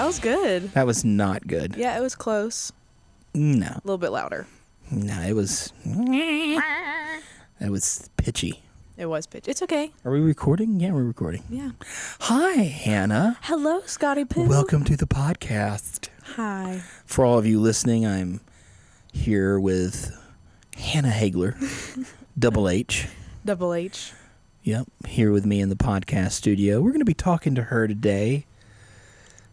was good. That was not good. Yeah, it was close. No. A little bit louder. No, it was... That was pitchy. It was pitch. It's okay. Are we recording? Yeah, we're recording. Yeah. Hi, Hannah. Hello, Scotty Poo. Welcome to the podcast. Hi. For all of you listening, I'm here with Hannah Haigler, Double H. Double H. Yep, here with me in the podcast studio. We're going to be talking to her today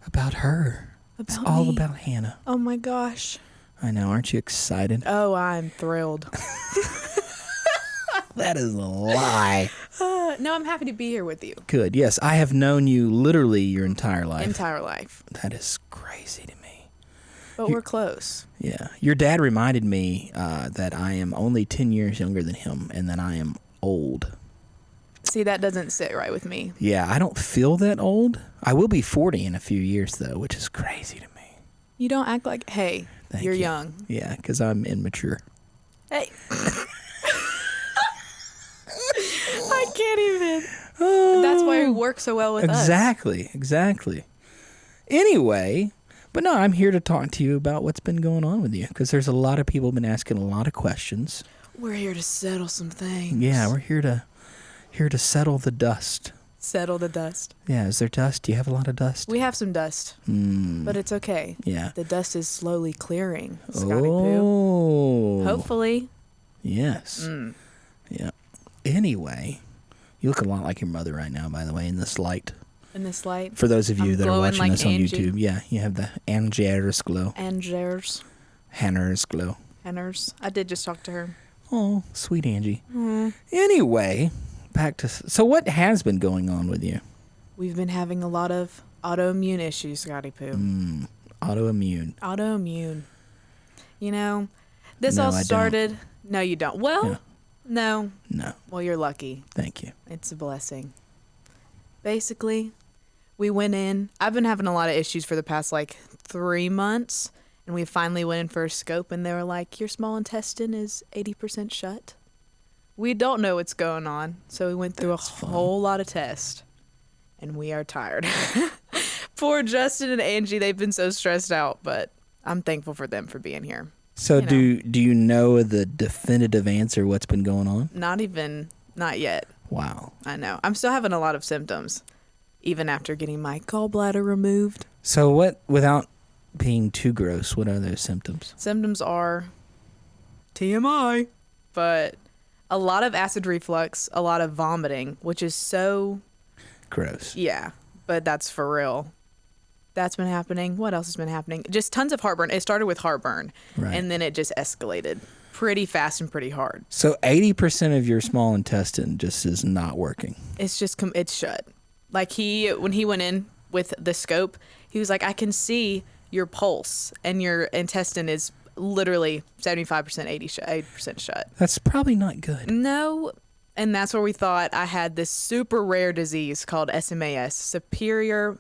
about her. It's all about Hannah. Oh my gosh. I know, aren't you excited? Oh, I'm thrilled. That is a lie. No, I'm happy to be here with you. Good, yes. I have known you literally your entire life. Entire life. That is crazy to me. But we're close. Yeah. Your dad reminded me that I am only 10 years younger than him and that I am old. See, that doesn't sit right with me. Yeah, I don't feel that old. I will be 40 in a few years, though, which is crazy to me. You don't act like, hey, Thank you're you. young. Yeah, because I'm immature. Hey. I can't even. Oh, That's why we work so well with us. Exactly. Anyway, but no, I'm here to talk to you about what's been going on with you, because there's a lot of people been asking a lot of questions. We're here to settle some things. Yeah, we're here to settle the dust. Settle the dust. Yeah, is there dust? Do you have a lot of dust? We have some dust, but it's okay. Yeah. The dust is slowly clearing, Scotty Poo. Hopefully. Yes. Yeah. Anyway, you look a lot like your mother right now, by the way, in this light. In this light. For those of you that are watching like this on Angie. YouTube, yeah, you have the Angers glow. Angers. Hannah's glow. Hannah's. I did just talk to her. Oh, sweet Angie. Anyway, back to... So what has been going on with you? We've been having a lot of autoimmune issues, Scotty Poo. Autoimmune. Autoimmune. You know, this No, all I started... No, you don't. Well, Yeah. no. No. Well, you're lucky. Thank you. It's a blessing. Basically, we went in. I've been having a lot of issues for the past, 3 months. And we finally went in for a scope, and they were like, your small intestine is 80% shut. We don't know what's going on. So we went through a whole lot of tests. And we are tired. Poor Justin and Angie, they've been so stressed out. But I'm thankful for them for being here. So You do you know the definitive answer what's been going on? Not yet. Wow. I know. I'm still having a lot of symptoms. Even after getting my gallbladder removed. So what, without being too gross, what are those symptoms? Symptoms are TMI, but a lot of acid reflux, a lot of vomiting, which is so... Gross. Yeah, but that's for real. That's been happening. What else has been happening? Just tons of heartburn. It started with heartburn, Right. and then it just escalated pretty fast and pretty hard. So 80% of your small intestine just is not working. It's just, it's shut. Like when he went in with the scope, he was like, I can see your pulse, and your intestine is literally 75%, 80% shut. That's probably not good. No, and that's where we thought I had this super rare disease called SMAS, superior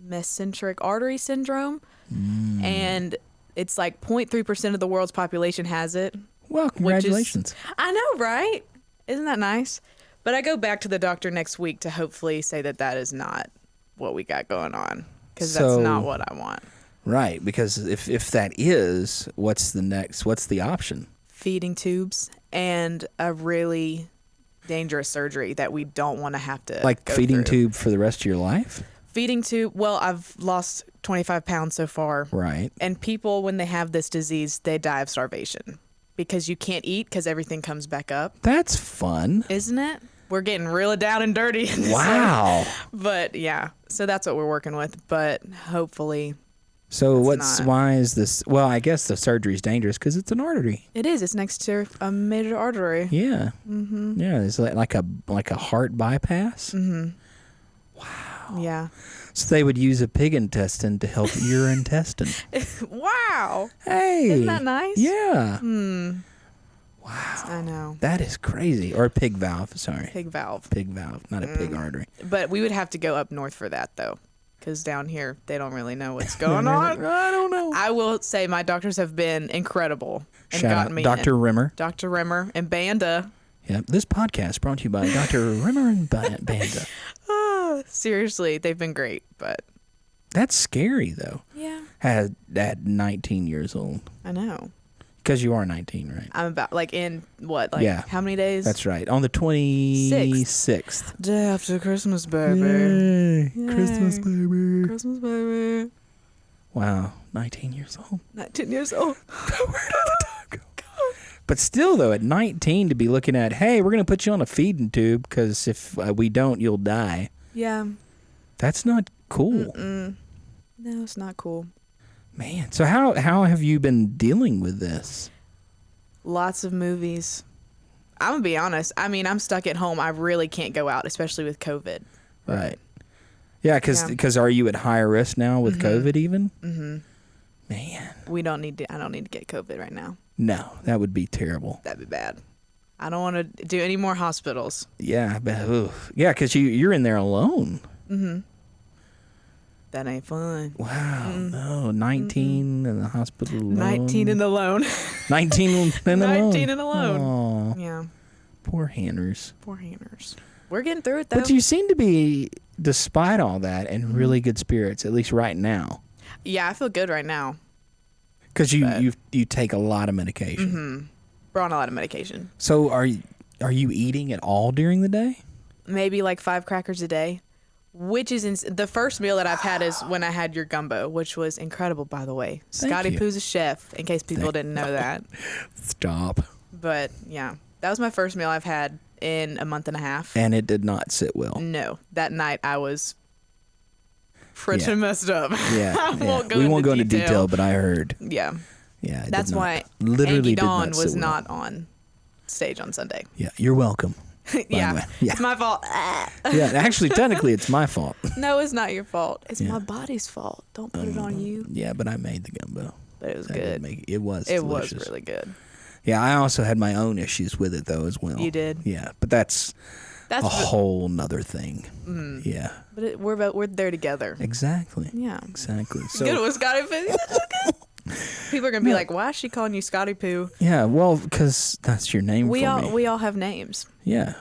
mesenteric artery syndrome, and it's 0.3% of the world's population has it. Well, congratulations. I know, right? Isn't that nice? But I go back to the doctor next week to hopefully say that is not what we got going on, because that's not what I want. Right, because if that is, what's the option? Feeding tubes and a really dangerous surgery that we don't want to have to go feeding through. tube for the rest of your life? Feeding tube, well, I've lost 25 pounds so far. Right. And people, when they have this disease, they die of starvation because you can't eat because everything comes back up. That's fun. Isn't it? We're getting real down and dirty. In this Wow. But yeah, so that's what we're working with. But hopefully... So why is this? Well, I guess the surgery's dangerous because it's an artery. It is. It's next to a major artery. Yeah. Mm-hmm. Yeah. It's like a heart bypass. Mm-hmm. Wow. Yeah. So they would use a pig intestine to help your intestine. Wow. Hey. Isn't that nice? Yeah. Wow. I know. That is crazy. Or a pig valve. Sorry. Pig valve. Pig valve, not a pig artery. But we would have to go up north for that, though. Because down here, they don't really know what's going on. I don't know. I will say my doctors have been incredible and Shout gotten out me Dr. in. Rimmer. Dr. Rimmer and Banda. Yeah, this podcast brought to you by Dr. Rimmer and Banda. Seriously, they've been great, but That's scary, though. Yeah. At 19 years old. I know. Because you are 19, right? I'm about, like, in what? Like, Yeah. how many days? That's right. On the 26th. Day after Christmas, baby. Yay. Yay. Christmas, baby. Christmas, baby. Wow. 19 years old. 19 years old. Where did the time go? But still, though, at 19 to be looking at, hey, we're going to put you on a feeding tube because if we don't, you'll die. Yeah. That's not cool. No, it's not cool. Man, so how have you been dealing with this? Lots of movies. I'm going to be honest. I mean, I'm stuck at home. I really can't go out, especially with COVID. Right. Yeah, because are you at higher risk now with COVID even? Mm-hmm. Man. I don't need to get COVID right now. No, that would be terrible. That'd be bad. I don't want to do any more hospitals. Yeah, because you're in there alone. Mm-hmm. That ain't fun. Wow, no, 19 in the hospital alone. 19 and alone. 19 and alone. 19 and alone. Aww. Yeah. Poor Hanners. Poor Hanners. We're getting through it, though. But you seem to be, despite all that, in really good spirits, at least right now. Yeah, I feel good right now. Because you take a lot of medication. Mm-hmm. We're on a lot of medication. So are you eating at all during the day? Maybe like 5 crackers a day. Which is the first meal that I've had is when I had your gumbo, which was incredible, by the way. Scotty Poo's a chef, in case people didn't know that. Stop. But yeah, that was my first meal I've had in a month and a half. And it did not sit well. No, that night I was pretty messed up. Yeah, We won't go into detail, but I heard. Yeah. Yeah, that's why literally Angie Dawn did not was sit well. not on stage on Sunday. Yeah, you're welcome. Yeah, it's my fault. Yeah, actually, technically, it's my fault. No, it's not your fault. It's my body's fault. Don't put it on you. Yeah, but I made the gumbo. But it was I good. It was delicious. It was really good. Yeah, I also had my own issues with it, though, as well. You did? Yeah, but that's a whole nother thing. Mm. Yeah. But we're there together. Exactly. Yeah. Exactly. So, good with Scotty Poo. People are going to be like, why is she calling you Scotty Poo? Yeah, well, because that's your name for me. We all have names. Yeah.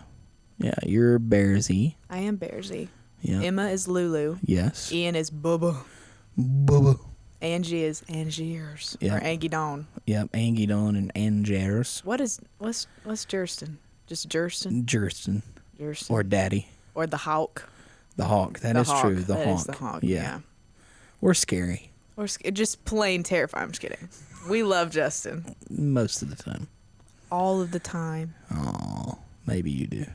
Yeah, you're Bearsy. I am Bearsy. Yeah. Emma is Lulu. Yes. Ian is Bubba. Bubba. Angie is Angiers. Yeah. Or Angie Dawn. Yep, Angie Dawn and Angiers. What's Jurston? Just Jurston? Jurston. Jurston. Or Daddy. Or the Hawk. The Hawk. That is true. The That Hawk. is the Hawk, Yeah. Or Scary. Or just plain terrifying. I'm just kidding. We love Justin. Most of the time. All of the time. Oh, maybe you do.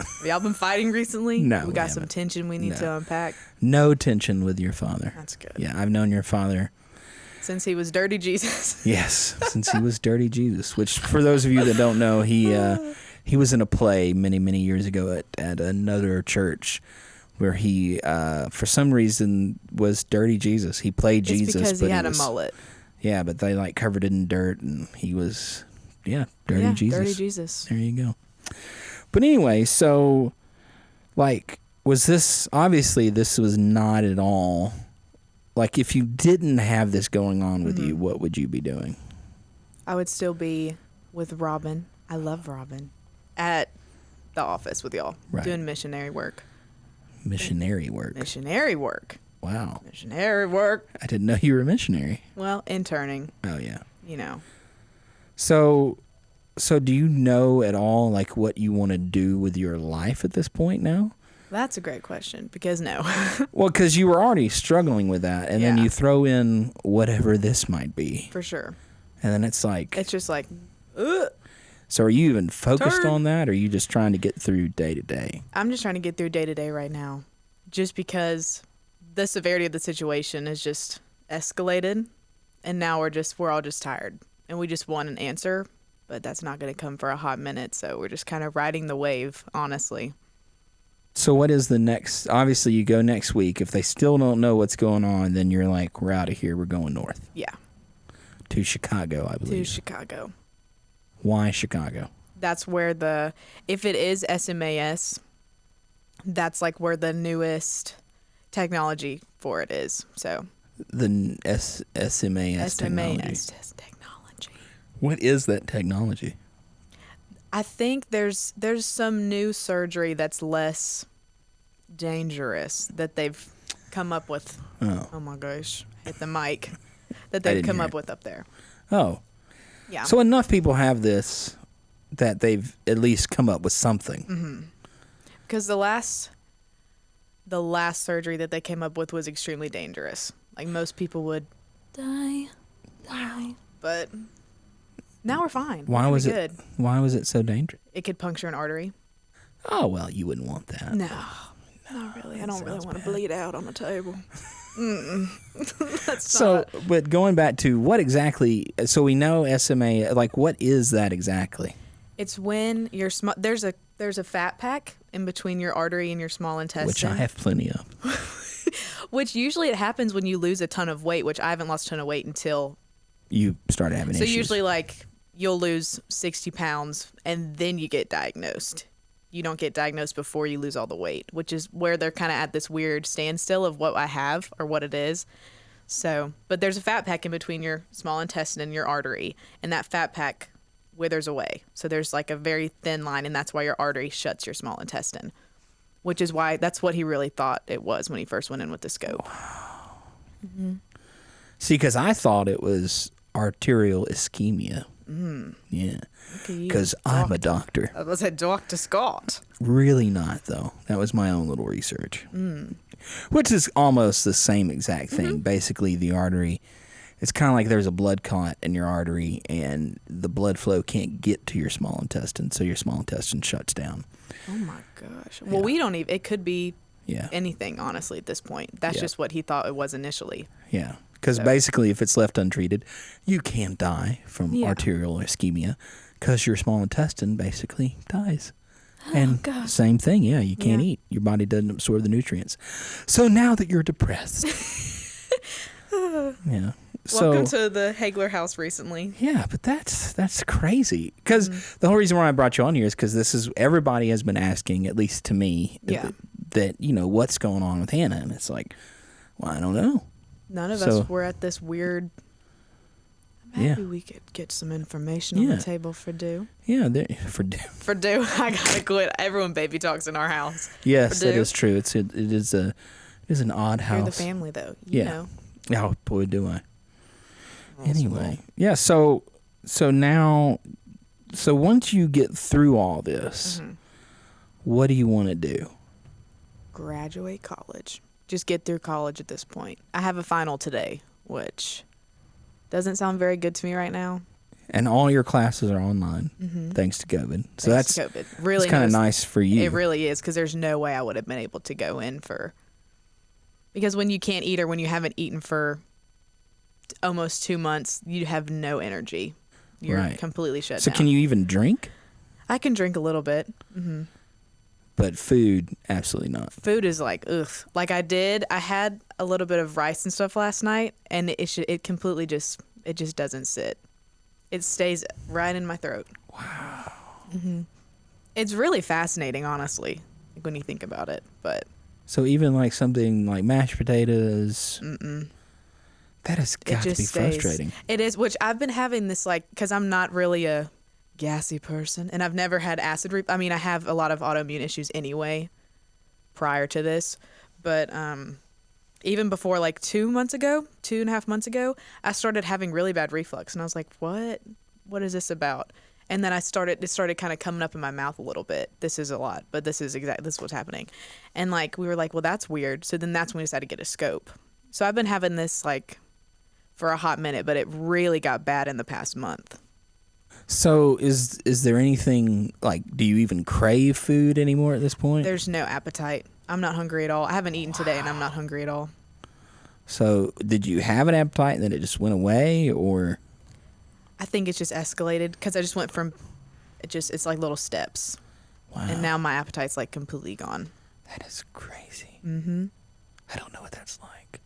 Have y'all been fighting recently? No, We got we some haven't. tension we need to unpack. No tension with your father. That's good. Yeah, I've known your father. Since he was Dirty Jesus. Yes, since he was Dirty Jesus, which for those of you that don't know, he was in a play many, many years ago at another church where he, for some reason, was Dirty Jesus. He played It's Jesus. because but he had was, a mullet. Yeah, but they like covered it in dirt and he was, Dirty Jesus. Dirty Jesus. There you go. But anyway, so, like, was this, obviously this was not at all, like, if you didn't have this going on with you, what would you be doing? I would still be with Robin. I love Robin. At the office with y'all. Right. Doing missionary work. Missionary work. Missionary work. Wow. Missionary work. I didn't know you were a missionary. Well, interning. Oh, yeah. You know. So do you know at all, like, what you want to do with your life at this point now? That's a great question, because no. Well, because you were already struggling with that, and then Yeah. you throw in whatever this might be. For sure. And then it's like... It's just like, ugh. So are you even focused Turn. on that, or are you just trying to get through day to day? I'm just trying to get through day to day right now. Just because the severity of the situation has just escalated, and now we're all just tired. And we just want an answer, but that's not going to come for a hot minute, so we're just kind of riding the wave, honestly. So what is the next... Obviously, you go next week. If they still don't know what's going on, then you're like, we're out of here. We're going north. Yeah. To Chicago, I believe. To Chicago. Why Chicago? That's where if it is SMAS, that's like where the newest technology for it is. So The SMAS technology. SMAS technology. What is that technology? I think there's some new surgery that's less dangerous that they've come up with. Oh my gosh, hit the mic. That I they've didn't come hear up it. with up there. Oh. Yeah. So enough people have this that they've at least come up with something. Because the last surgery that they came up with was extremely dangerous. Like most people would die. But now we're fine. Why We're was pretty it? good. Why was it so dangerous? It could puncture an artery. Oh well, you wouldn't want that. No, not really. I don't really sounds want to bad. bleed out on the table. That's So, not. but going back to what exactly? So we know SMA. Like, what is that exactly? It's when your there's a fat pack in between your artery and your small intestine. Which I have plenty of. Which usually it happens when you lose a ton of weight, which I haven't lost a ton of weight until. You started having So issues. usually like you'll lose 60 pounds and then you get diagnosed. You don't get diagnosed before you lose all the weight, which is where they're kind of at this weird standstill of what I have or what it is. So, but there's a fat pack in between your small intestine and your artery, and that fat pack withers away. So there's like a very thin line, and that's why your artery shuts your small intestine, which is why that's what he really thought it was when he first went in with the scope. See, because I thought it was arterial ischemia. Yeah, because I'm a doctor. I was like, Dr. Scott. Really not, though. That was my own little research. Which is almost the same exact thing. Basically, the artery, it's kind of like there's a blood clot in your artery and the blood flow can't get to your small intestine, so your small intestine shuts down. Oh my gosh. Well, we don't even, it could be Yeah. anything, honestly, at this point. That's Yeah. just what he thought it was initially. Yeah. Because basically, if it's left untreated, you can die from Yeah. arterial ischemia because your small intestine basically dies. And gosh. same thing, yeah, you can't Yeah. eat. Your body doesn't absorb the nutrients. So now that you're depressed, yeah. Welcome So to the Haigler house recently. yeah, but that's crazy. Because the whole reason why I brought you on here is because this is everybody has been asking, at least to me, Yeah. that what's going on with Hannah, and it's like, well, I don't know. None of So- us were at this weird. Yeah. Maybe we could get some information on Yeah. the table for Dew. Yeah, For Dew, I gotta quit. Everyone baby talks in our house. yes, that Purdue. is true. It is an odd house. You're the family, though. You Yeah. know. Oh boy, do I. Well, Anyway, yeah. So now, once you get through all this, what do you want to do? Graduate college. Just get through college at this point. I have a final today, which doesn't sound very good to me right now. And all your classes are online, thanks to COVID. So Thanks that's to COVID. Really kind of no- nice for you. It really is, because there's no way I would have been able to go in for. Because when you can't eat or when you haven't eaten for almost 2 months, you have no energy. You're Right. completely shut So down. can you even drink? I can drink a little bit. But food, absolutely not. Food is like, ugh. Like I had a little bit of rice and stuff last night, and it completely just doesn't sit. It stays right in my throat. Wow. It's really fascinating, honestly, when you think about it. But So even like something like mashed potatoes, that has it got to just be stays. frustrating. It is, which I've been having this because I'm not really a gassy person, and I've never had acid. I mean, I have a lot of autoimmune issues anyway, prior to this, but even before like 2.5 months ago, I started having really bad reflux, and I was like, what is this about? And then it started kind of coming up in my mouth a little bit. This is a lot, but this is what's happening. And like, we were like, well, that's weird. So then that's when we decided to get a scope. So I've been having this like for a hot minute, but it really got bad in the past month. So is there anything like? Do you even crave food anymore at this point? There's no appetite. I'm not hungry at all. I haven't eaten today, and I'm not hungry at all. So did you have an appetite and then it just went away, or? I think it's just escalated because I just went from it's like little steps. Wow. And now my appetite's like completely gone. That is crazy. Mm-hmm. I don't know what that's like.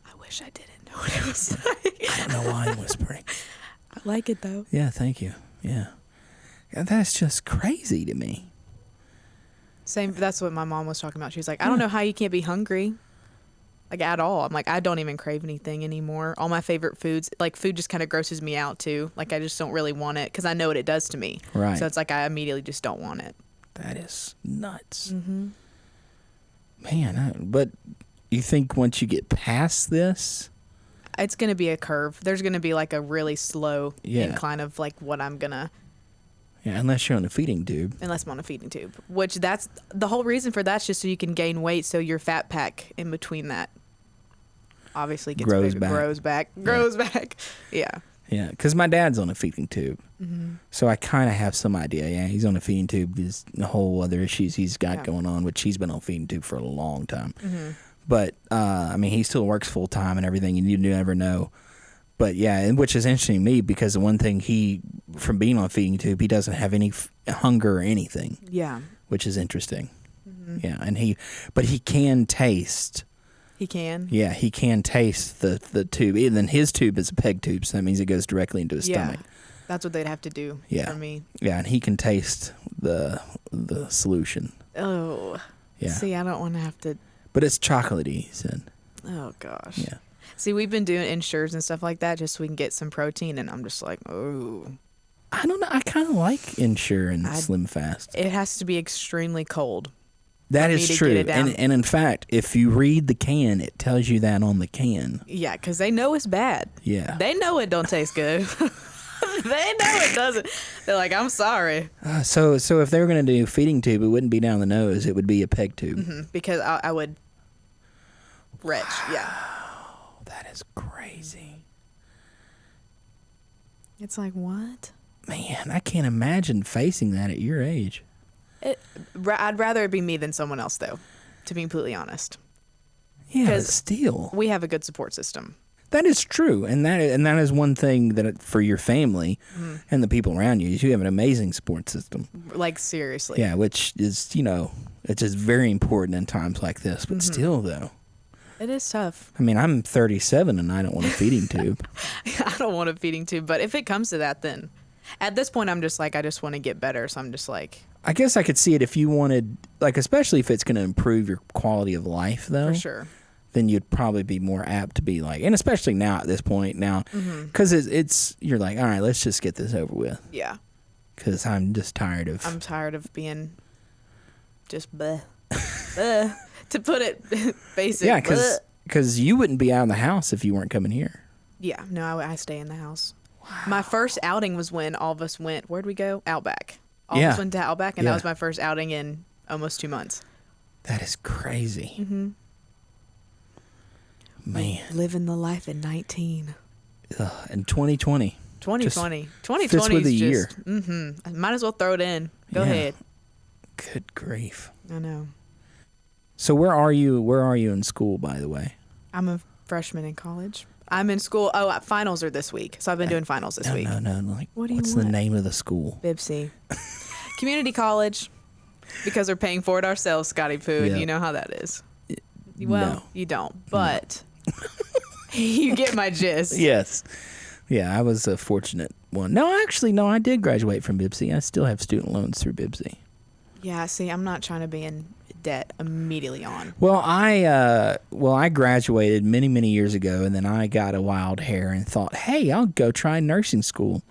I wish I didn't know what it was like. I don't know why I'm whispering. I like it though. Yeah, thank you. Yeah. That's just crazy to me. Same. That's what my mom was talking about. She was like, I don't know how you can't be hungry, like at all. I'm like, I don't even crave anything anymore. All my favorite foods, like food, just kind of grosses me out too. Like I just don't really want it because I know what it does to me. Right. So it's like I immediately just don't want it. That is nuts. Mm-hmm. Man, but you think once you get past this, It's going to be a curve. There's going to be like a really slow Yeah. incline of like what I'm going to, yeah, unless you're on a feeding tube. unless I'm on a feeding tube, which that's the whole reason for that's just so you can gain weight. So your fat pack in between that obviously gets Grows bigger, back. grows back. Yeah. Yeah, because my dad's on a feeding tube, Mm-hmm. so I kind of have some idea. Yeah, he's on a feeding tube. There's a whole other issues he's got Yeah. going on, which he's been on a feeding tube for a long time. Mm-hmm. But I mean, he still works full time and everything, and you never know. But yeah, and which is interesting to me because the one thing from being on a feeding tube, he doesn't have any hunger or anything, Yeah. which is interesting. Mm-hmm. Yeah, and but he can taste. He can. Yeah, he can taste the tube. And then his tube is a peg tube, so that means it goes directly into his Yeah. stomach. That's what they'd have to do Yeah. for me. Yeah, and he can taste the solution. Oh. Yeah, See, I don't want to have to. but it's chocolatey. He said. Oh gosh. Yeah. See, we've been doing insures and stuff like that just so we can get some protein, and I'm just like, oh. I don't know. I kind of like Ensure and I- Slim Fast. It has to be extremely cold. That for is me to true. get it down. And in fact, if you read the can, it tells you that on the can. Yeah, because they know it's bad. Yeah. They know it don't taste good. They know it doesn't. They're like, I'm sorry. So if they were going to do feeding tube, it wouldn't be down the nose. It would be a peg tube. Because I would retch. Yeah. Oh, that is crazy. It's like, what? Man, I can't imagine facing that at your age. I'd rather it be me than someone else, though, to be completely honest. Yeah, but 'Cause still. We have a good support system. That is true, and that is one thing that for your family and the people around you is you have an amazing support system. Like, seriously. Yeah, which is it's just very important in times like this. But still, though, It is tough. I mean, I'm 37 and I don't want a feeding tube. I don't want a feeding tube, but if it comes to that, then at this point, I'm just like, I just want to get better. So I'm just like, I guess I could see it if you wanted, like, especially if it's going to improve your quality of life, though. for sure. Then you'd probably be more apt to be like, and especially now at this point now, because it's you're like, all right, let's just get this over with, Yeah. because I'm just tired of. I'm tired of being just bleh. Bleh. To put it basic. Yeah, bleh. because you wouldn't be out of the house if you weren't coming here. Yeah, no, I stay in the house. My first outing was when all of us went, where'd we go? Outback. All of Yeah. us went to Outback, and Yeah. that was my first outing in almost 2 months. That is crazy. Mm-hmm. Man. Living the life at 19. And 2020. 2020. 2020 fits with is the just, year. Mm-hmm. Might as well throw it in. Go Yeah. ahead. Good grief. I know. So where are you? Where are you in school, by the way? I'm a freshman in college. I'm in school. Oh, finals are this week. So I've been doing finals this week. No. Like, What do you what's the want? name of the school? Bibsy. Community college. Because we're paying for it ourselves, Scotty Poo, and Yeah. you know how that is. Well, No. you don't, but you get my gist. Yes. Yeah, I was a fortunate one. No, actually, no, I did graduate from Bibsy. I still have student loans through Bibsy. Yeah, see, I'm not trying to be in debt immediately on. Well, I graduated many, many years ago, and then I got a wild hair and thought, hey, I'll go try nursing school,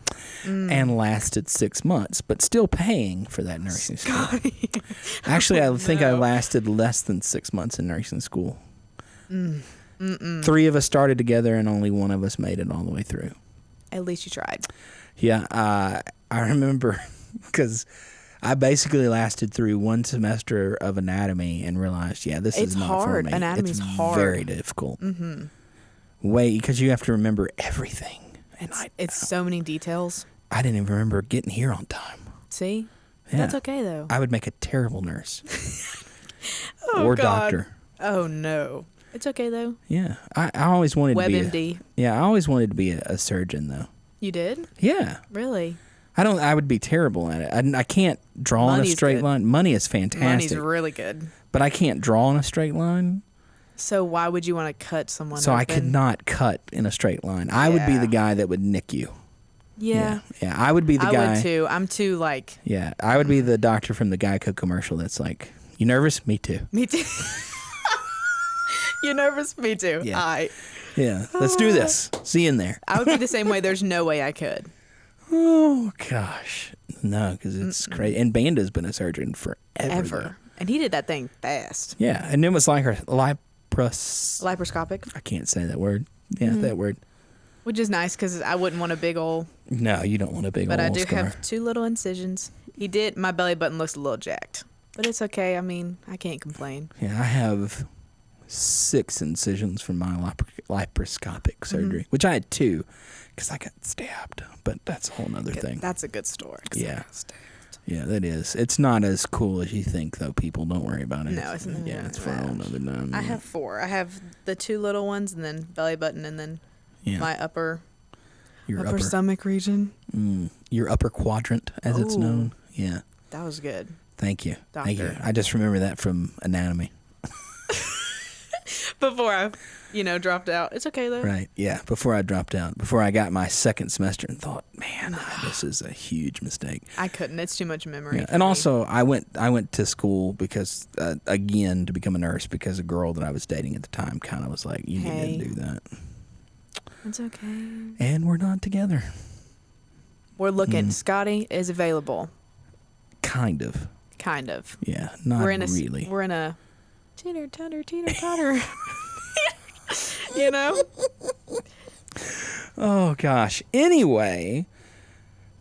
and lasted 6 months, but still paying for that nursing school. Actually, I think I no. lasted less than 6 months in nursing school. 3 of us started together, and only one of us made it all the way through. At least you tried. Yeah, I remember because I basically lasted through 1 semester of anatomy and realized, yeah, this It's is not hard. for me. Anatomy's it's hard. very difficult. Mm-hmm. Because you have to remember everything. And It's so many details. I didn't even remember getting here on time. See? Yeah. That's okay, though. I would make a terrible nurse Oh, or God. doctor. Oh, no. It's okay, though. Yeah, I always wanted to be. WebMD. I always wanted to be a surgeon, though. You did? Yeah, Really? I would be terrible at it. I can't draw in a Money's straight good. line. Money is fantastic, Money's really good. but I can't draw in a straight line. So why would you want to cut someone So I could open? not cut in a straight line. I would be Yeah. the guy that would nick you. Yeah. Yeah. I would be the I guy. would too. I'm too, like, Yeah, I would be the doctor from the Geico commercial that's like, "You nervous? Me too." me too. You nervous? Me too. Yeah. Yeah, let's do this. See you in there. I would be the same way. There's no way I could. Oh gosh, no, because it's crazy. And Banda's been a surgeon forever. Ever. And he did that thing fast. Yeah, and it was like her Laparoscopic. I can't say that word. Yeah, that word. Which is nice because I wouldn't want a big old. No, you don't want a big But old I do scar. have 2 little incisions. My belly button looks a little jacked. But it's okay. I mean, I can't complain. Yeah, I have 6 incisions from my laparoscopic surgery, which I had 2 because I got stabbed. But that's a whole nother thing. That's a good story. 'Cause I got stabbed. Yeah, that is. It's not as cool as you think, though, people. Don't worry about it. No, it's not. Yeah, it's for a whole nother time. I have 4. I have the 2 little ones, and then belly button, and then my upper stomach region. Your upper quadrant, as it's known. Yeah. That was good. Thank you. Doctor. Thank you. I just remember that from anatomy. Before I, dropped out. It's okay though. Right. Yeah. Before I dropped out. Before I got my second semester and thought, man, this is a huge mistake. I couldn't. It's too much memory. Yeah. And also, I went to school because again to become a nurse because a girl that I was dating at the time kind of was like, you need to do that. It's okay. And we're not together. We're looking. Scotty is available. Kind of. Yeah. Not really. We're in a teeter totter. Oh gosh. Anyway,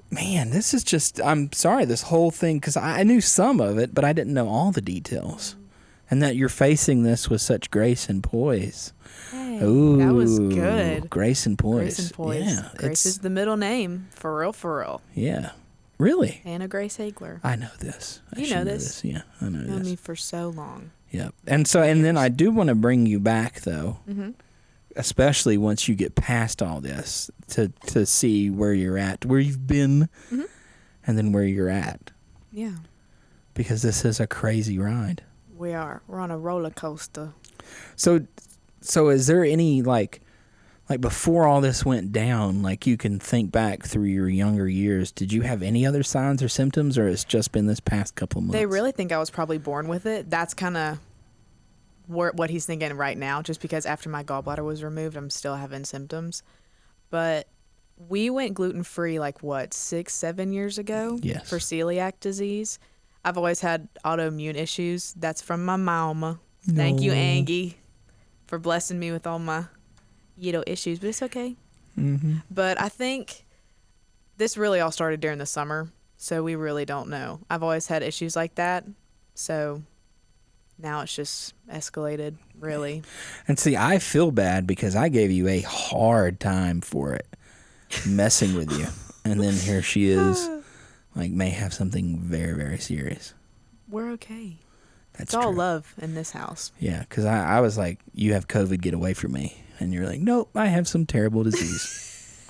man, this is just. I'm sorry. This whole thing because I knew some of it, but I didn't know all the details, and that you're facing this with such grace and poise. Hey, Ooh, that was good. Grace and poise. Yeah, Grace is the middle name, for real. Yeah, really. Hannah Grace Haigler. I know this. You know this. Yeah, I know You've known this. me for so long. Yeah, and then I do want to bring you back though, especially once you get past all this to see where you're at, where you've been, and then where you're at. Yeah. Because this is a crazy ride. We're on a roller coaster. So is there any like before all this went down, like you can think back through your younger years, did you have any other signs or symptoms, or it's just been this past couple of months? They really think I was probably born with it. That's kind of what he's thinking right now, just because after my gallbladder was removed, I'm still having symptoms. But we went gluten-free 6-7 years ago for celiac disease. I've always had autoimmune issues. That's from my mama. No. Thank you, Angie, for blessing me with all my issues, but it's okay. But I think this really all started during the summer, so we really don't know. I've always had issues like that, so now it's just escalated, really. And see, I feel bad because I gave you a hard time for it, messing with you, and then here she is, may have something very, very serious. We're okay. That's it's all true. love in this house. Yeah, because I was like, you have COVID, get away from me. And you're like, nope, I have some terrible disease.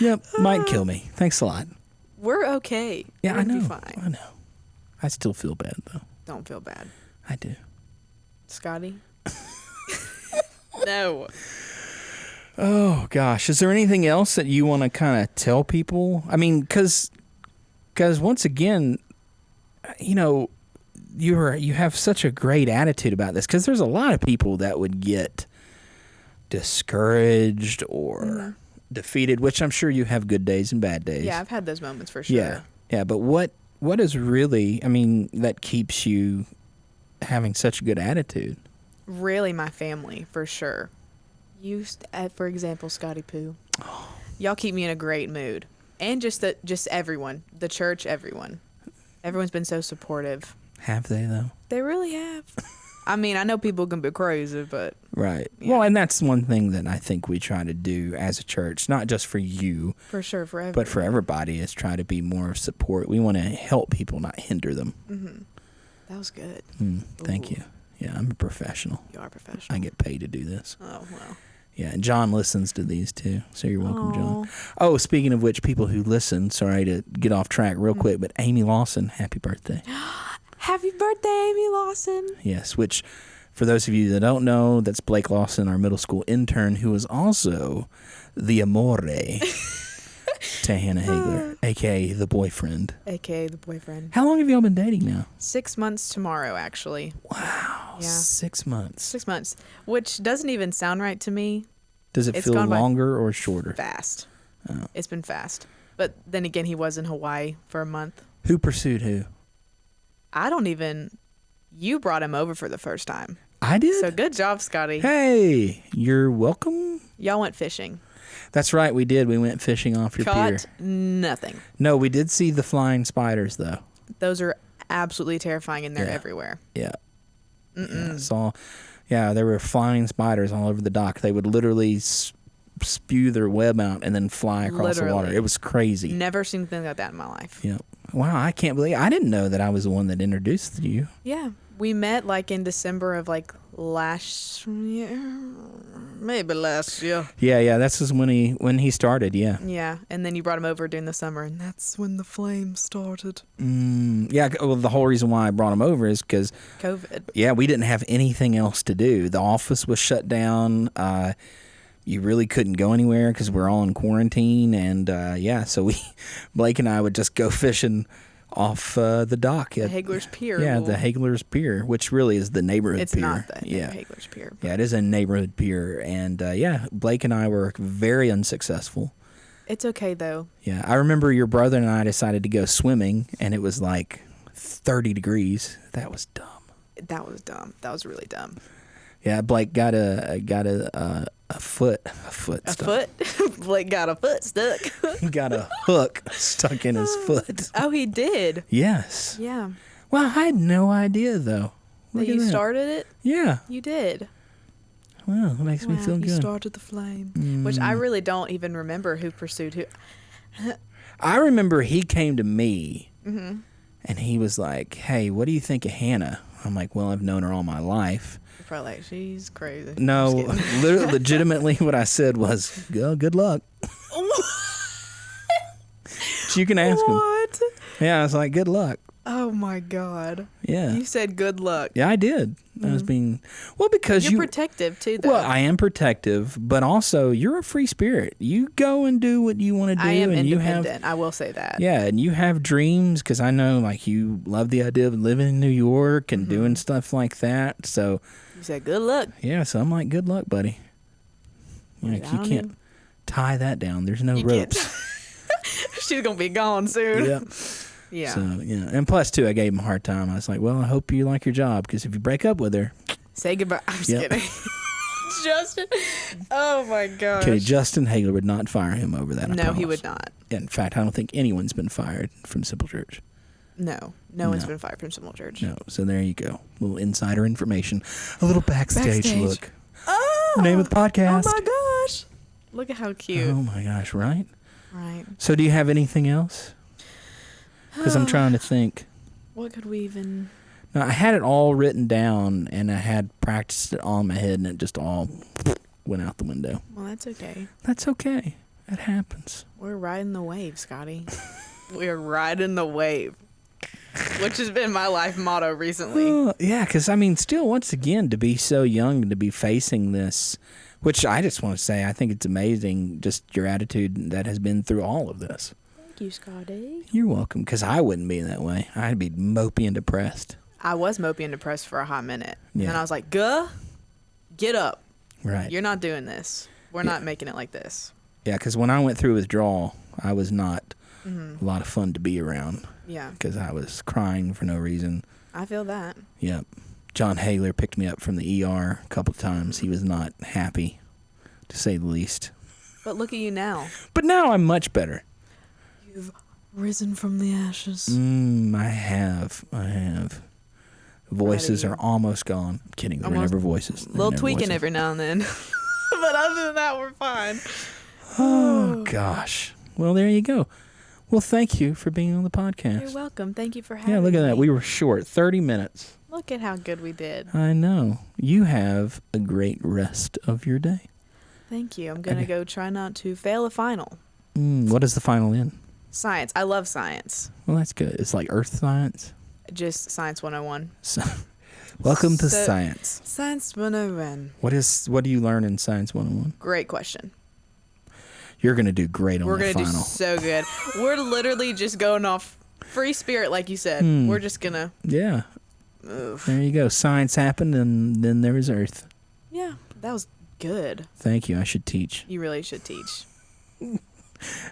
Yep, might kill me. Thanks a lot. We're okay. Yeah, We'll I know. Be fine. I know. I still feel bad, though. Don't feel bad. I do. Scotty? No. Oh, gosh. Is there anything else that you want to kind of tell people? I mean, because once again, you have such a great attitude about this, because there's a lot of people that would get discouraged or defeated, which I'm sure you have good days and bad days. Yeah, I've had those moments for sure. Yeah, but what is really, that keeps you having such a good attitude? Really, my family, for sure. For example, Scotty Poo. Y'all keep me in a great mood. And just everyone, the church, everyone. Everyone's been so supportive. Have they, though? They really have. I know people can be crazy, but... Right. Yeah. Well, and that's one thing that I think we try to do as a church, not just for you. For sure, for everyone. But for everybody, is try to be more support. We want to help people, not hinder them. Mm-hmm. That was good. Thank you. Yeah, I'm a professional. You are a professional. I get paid to do this. Oh, well. Yeah, and John listens to these too, so you're welcome, John. Oh, speaking of which, people who listen, sorry to get off track real quick, but Amy Lawson, happy birthday. Happy birthday, Amy Lawson. Yes, which, for those of you that don't know, that's Blake Lawson, our middle school intern, who is also the amore to Hannah Haigler, a.k.a. the boyfriend. A.k.a. the boyfriend. How long have y'all been dating now? 6 months tomorrow, actually. Wow, yeah. 6 months. 6 months, which doesn't even sound right to me. Does it feel longer or shorter? Fast. Oh. It's been fast. But then again, he was in Hawaii for a month. Who pursued who? I don't even You brought him over for the first time. I did? So good job, Scotty. Hey, you're welcome. Y'all went fishing. That's right, we did. We went fishing off your pier. Caught nothing. No, we did see the flying spiders, though. Those are absolutely terrifying, and they're Yeah. everywhere. Yeah. Yeah, there were flying spiders all over the dock. They would literally spew their web out and then fly across the water. Literally. It was crazy. Never seen anything like that in my life. Yeah. Wow, I can't believe I didn't know that I was the one that introduced you. Yeah. We met like in December of like last year. Maybe last year. Yeah, that's just when he started, yeah. Yeah. And then you brought him over during the summer, and that's when the flame started. Yeah, well, the whole reason why I brought him over is because COVID. yeah, we didn't have anything else to do. The office was shut down. You really couldn't go anywhere because we're all in quarantine, and so Blake and I would just go fishing off the dock at Haigler's Pier. Yeah, Well, the Haigler's Pier, which really is the neighborhood It's pier. not the Yeah, Haigler's Pier. yeah, it is a neighborhood pier, and Blake and I were very unsuccessful. It's okay, though. Yeah, I remember your brother and I decided to go swimming, and it was like 30 degrees. That was dumb. That was dumb. That was really dumb. Yeah, Blake got a foot A stuck. foot? Blake got a foot stuck. He got a hook stuck in his foot. Oh, he did? Yes. Yeah. Well, I had no idea though. That Look at you that. started it? Yeah. You did. Well, it makes me feel You good. started the flame. Which I really don't even remember who pursued who. I remember he came to me Mm-hmm. and he was like, "Hey, what do you think of Hannah?" I'm like, "Well, I've known her all my life." You're probably like, she's crazy. No, I'm just kidding. legitimately what I said was, good luck. So you can ask him. What? Yeah, I was like, good luck. Oh my God. Yeah. You said good luck. Yeah, I did. I was being, well, because You're protective too, though. well, I am protective, but also you're a free spirit. You go and do what you want to do. I am and independent. You have, I will say that. yeah, and you have dreams because I know like you love the idea of living in New York and doing stuff like that. So, You said good luck. yeah, so I'm like, good luck, buddy. I You don't can't even- tie that down. There's no You can't. ropes. She's gonna be gone soon. Yeah. Yeah. So, yeah. And plus, too, I gave him a hard time. I was like, well, I hope you like your job because if you break up with her, Say goodbye. I'm just Yep. kidding. Justin. Oh my gosh. okay, Justin Haigler would not fire him over that. I No, he promise. would not. In fact, I don't think anyone's been fired from Simple Church. No. No one's No. been fired from Simple Church. No. So there you go. A little insider information. A little backstage, Backstage. look. Oh. The name of the podcast. Oh my gosh. Look at how cute. Oh, my gosh, right? Right. So do you have anything else? Because I'm trying to think. What could we even... No, I had it all written down, and I had practiced it all in my head, and it just all went out the window. Well, that's okay. That's okay. It happens. We're riding the wave, Scotty. We're riding the wave. Which has been my life motto recently. Well, yeah, because, I mean, still, once again, to be so young and to be facing this, which I just want to say, I think it's amazing, just your attitude that has been through all of this. Thank you, Scotty. You're welcome, because I wouldn't be that way. I'd be mopey and depressed. I was mopey and depressed for a hot minute. Yeah. And I was like, Guh, get up. Right. You're not doing this. We're not making it like this. Yeah, because when I went through withdrawal, I was not a lot of fun to be around Yeah. because I was crying for no reason. I feel that. Yep. John Haigler picked me up from the ER a couple of times. He was not happy, to say the least. But look at you now. But now I'm much better. You've risen from the ashes. I have. Voices you. are almost gone. I'm kidding. They're Almost- never voices. They're Little never tweaking voices. every now and then. But other than that, we're fine. Oh, gosh. Well, there you go. Well, thank you for being on the podcast. You're welcome. Thank you for having me. Yeah, look at that. We were short. 30 minutes. Look at how good we did. I know. You have a great rest of your day. Thank you. I'm going to Okay. go try not to fail a final. What is the final in? Science. I love science. Well, that's good. It's like earth science. Just Science 101. So, welcome to So- science. Science 101. What do you learn in Science 101? Great question. You're going to do great on We're the going to do final. so good. We're literally just going off free spirit, like you said. We're just going to Yeah. move. There you go. Science happened, and then there was earth. Yeah, that was good. Thank you. I should teach. You really should teach.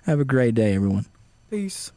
Have a great day, everyone. Peace.